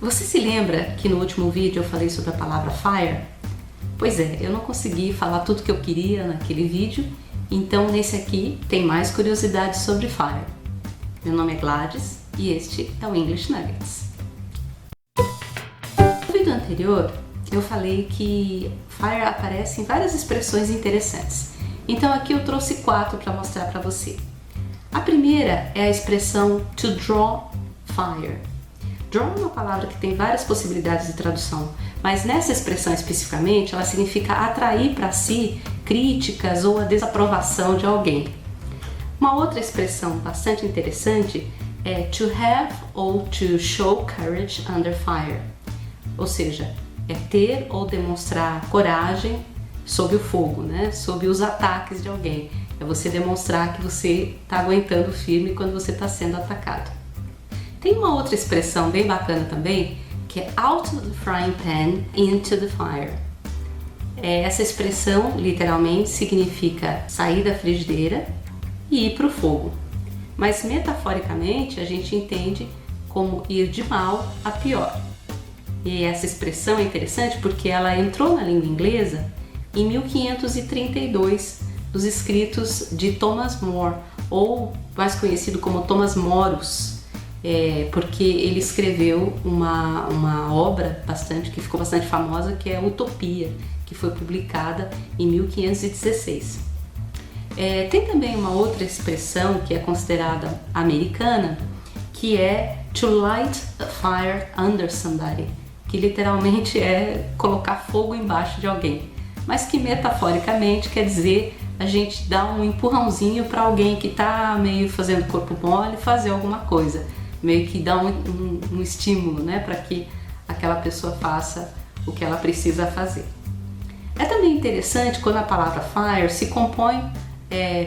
Você se lembra que no último vídeo eu falei sobre a palavra fire? Pois é, eu não consegui falar tudo que eu queria naquele vídeo, então nesse aqui tem mais curiosidades sobre fire. Meu nome é Gladys e este é o English Nuggets. No vídeo anterior eu falei que fire aparece em várias expressões interessantes, então aqui eu trouxe 4 para mostrar para você. A primeira é a expressão to draw fire. Draw é uma palavra que tem várias possibilidades de tradução, mas nessa expressão especificamente ela significa atrair para si críticas ou a desaprovação de alguém. Uma outra expressão bastante interessante é to have ou to show courage under fire, ou seja, é ter ou demonstrar coragem sob o fogo, né? Sob os ataques de alguém. É você demonstrar que você está aguentando firme quando você está sendo atacado. Tem uma outra expressão bem bacana também, que é out of the frying pan into the fire. Essa expressão literalmente significa sair da frigideira e ir para o fogo. Mas metaforicamente a gente entende como ir de mal a pior. E essa expressão é interessante porque ela entrou na língua inglesa em 1532, dos escritos de Thomas More, ou mais conhecido como Thomas Morus. Porque ele escreveu uma obra que ficou bastante famosa, que é Utopia, que foi publicada em 1516. Tem também uma outra expressão que é considerada americana, que é to light a fire under somebody, que literalmente é colocar fogo embaixo de alguém, mas que metaforicamente quer dizer a gente dar um empurrãozinho para alguém que está meio fazendo corpo mole fazer alguma coisa. Meio que dá um estímulo, né, para que aquela pessoa faça o que ela precisa fazer. É também interessante quando a palavra fire se compõe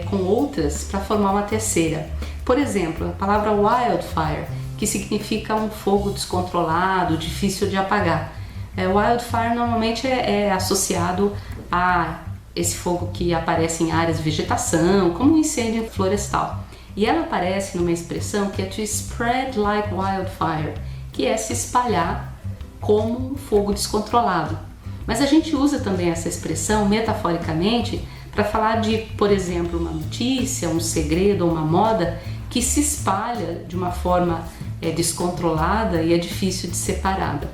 com outras para formar uma terceira. Por exemplo, a palavra wildfire, que significa um fogo descontrolado, difícil de apagar. Wildfire normalmente é associado a esse fogo que aparece em áreas de vegetação, como um incêndio florestal. E ela aparece numa expressão que é to spread like wildfire, que é se espalhar como um fogo descontrolado. Mas a gente usa também essa expressão metaforicamente para falar de, por exemplo, uma notícia, um segredo ou uma moda que se espalha de uma forma descontrolada e é difícil de ser parada.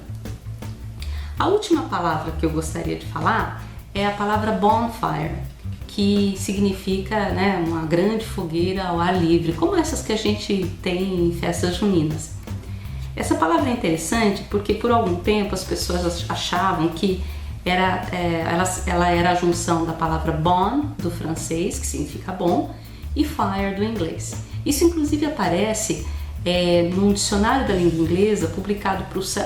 A última palavra que eu gostaria de falar é a palavra bonfire, que significa, né, uma grande fogueira ao ar livre, como essas que a gente tem em festas juninas. Essa palavra é interessante porque por algum tempo as pessoas achavam que ela era a junção da palavra bon, do francês, que significa bom, e fire, do inglês. Isso inclusive aparece num dicionário da língua inglesa publicado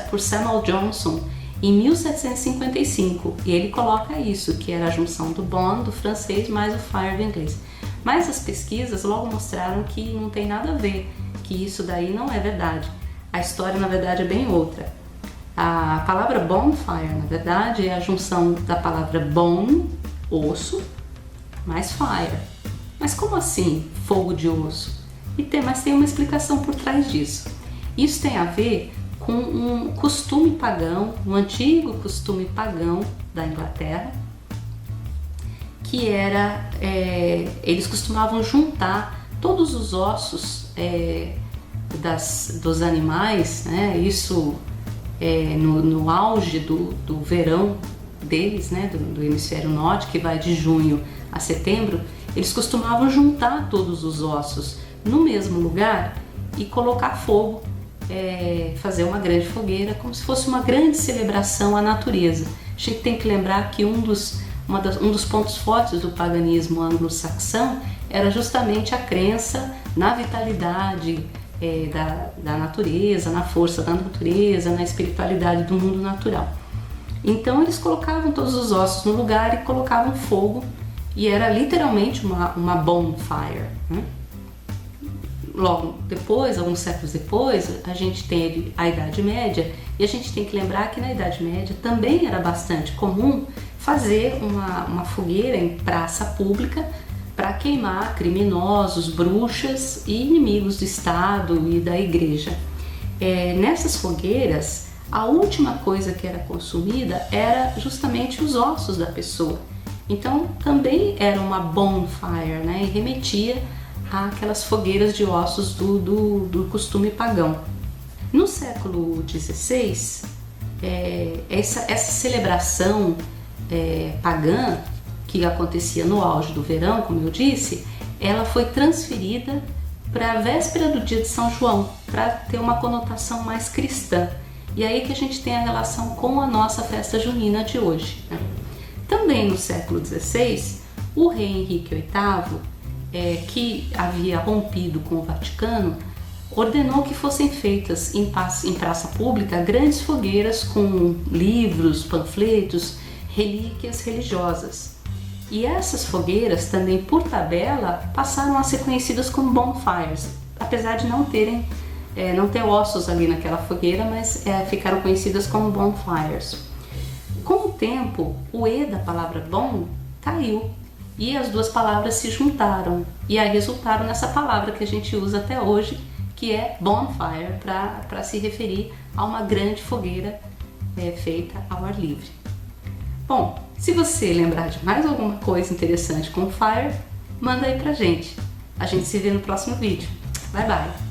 por Samuel Johnson em 1755, e ele coloca isso, que era a junção do bon, do francês, mais o fire, do inglês. Mas as pesquisas logo mostraram que não tem nada a ver, que isso daí não é verdade. A história, na verdade, é bem outra. A palavra bonfire, na verdade, é a junção da palavra bone, osso, mais fire. Mas como assim, fogo de osso? Mas tem uma explicação por trás disso. Isso tem a ver com um costume pagão, um antigo costume pagão da Inglaterra, que era, eles costumavam juntar todos os ossos dos animais, né? Isso no auge do verão deles, né? do hemisfério norte, que vai de junho a setembro, eles costumavam juntar todos os ossos no mesmo lugar e colocar fogo, fazer uma grande fogueira, como se fosse uma grande celebração à natureza. A gente tem que lembrar que um dos pontos fortes do paganismo anglo-saxão era justamente a crença na vitalidade da natureza, na força da natureza, na espiritualidade do mundo natural. Então eles colocavam todos os ossos no lugar e colocavam fogo, e era literalmente uma bonfire, né? Logo depois, alguns séculos depois, a gente teve a Idade Média, e a gente tem que lembrar que na Idade Média também era bastante comum fazer uma fogueira em praça pública para queimar criminosos, bruxas e inimigos do Estado e da Igreja. Nessas fogueiras, a última coisa que era consumida era justamente os ossos da pessoa. Então também era uma bonfire, né? E remetia àquelas fogueiras de ossos do costume pagão. No século XVI, essa celebração pagã, que acontecia no auge do verão, como eu disse, ela foi transferida para a véspera do dia de São João, para ter uma conotação mais cristã. E aí que a gente tem a relação com a nossa festa junina de hoje, né? Também no século XVI, o rei Henrique VIII, que havia rompido com o Vaticano, ordenou que fossem feitas em praça pública grandes fogueiras com livros, panfletos, relíquias religiosas. E essas fogueiras também, por tabela, passaram a ser conhecidas como bonfires, apesar de não ter ossos ali naquela fogueira, mas ficaram conhecidas como bonfires. Com o tempo, o E da palavra bon caiu e as duas palavras se juntaram e aí resultaram nessa palavra que a gente usa até hoje, que é bonfire, para se referir a uma grande fogueira feita ao ar livre. Bom, se você lembrar de mais alguma coisa interessante com fire, manda aí pra gente. A gente se vê no próximo vídeo. Bye bye!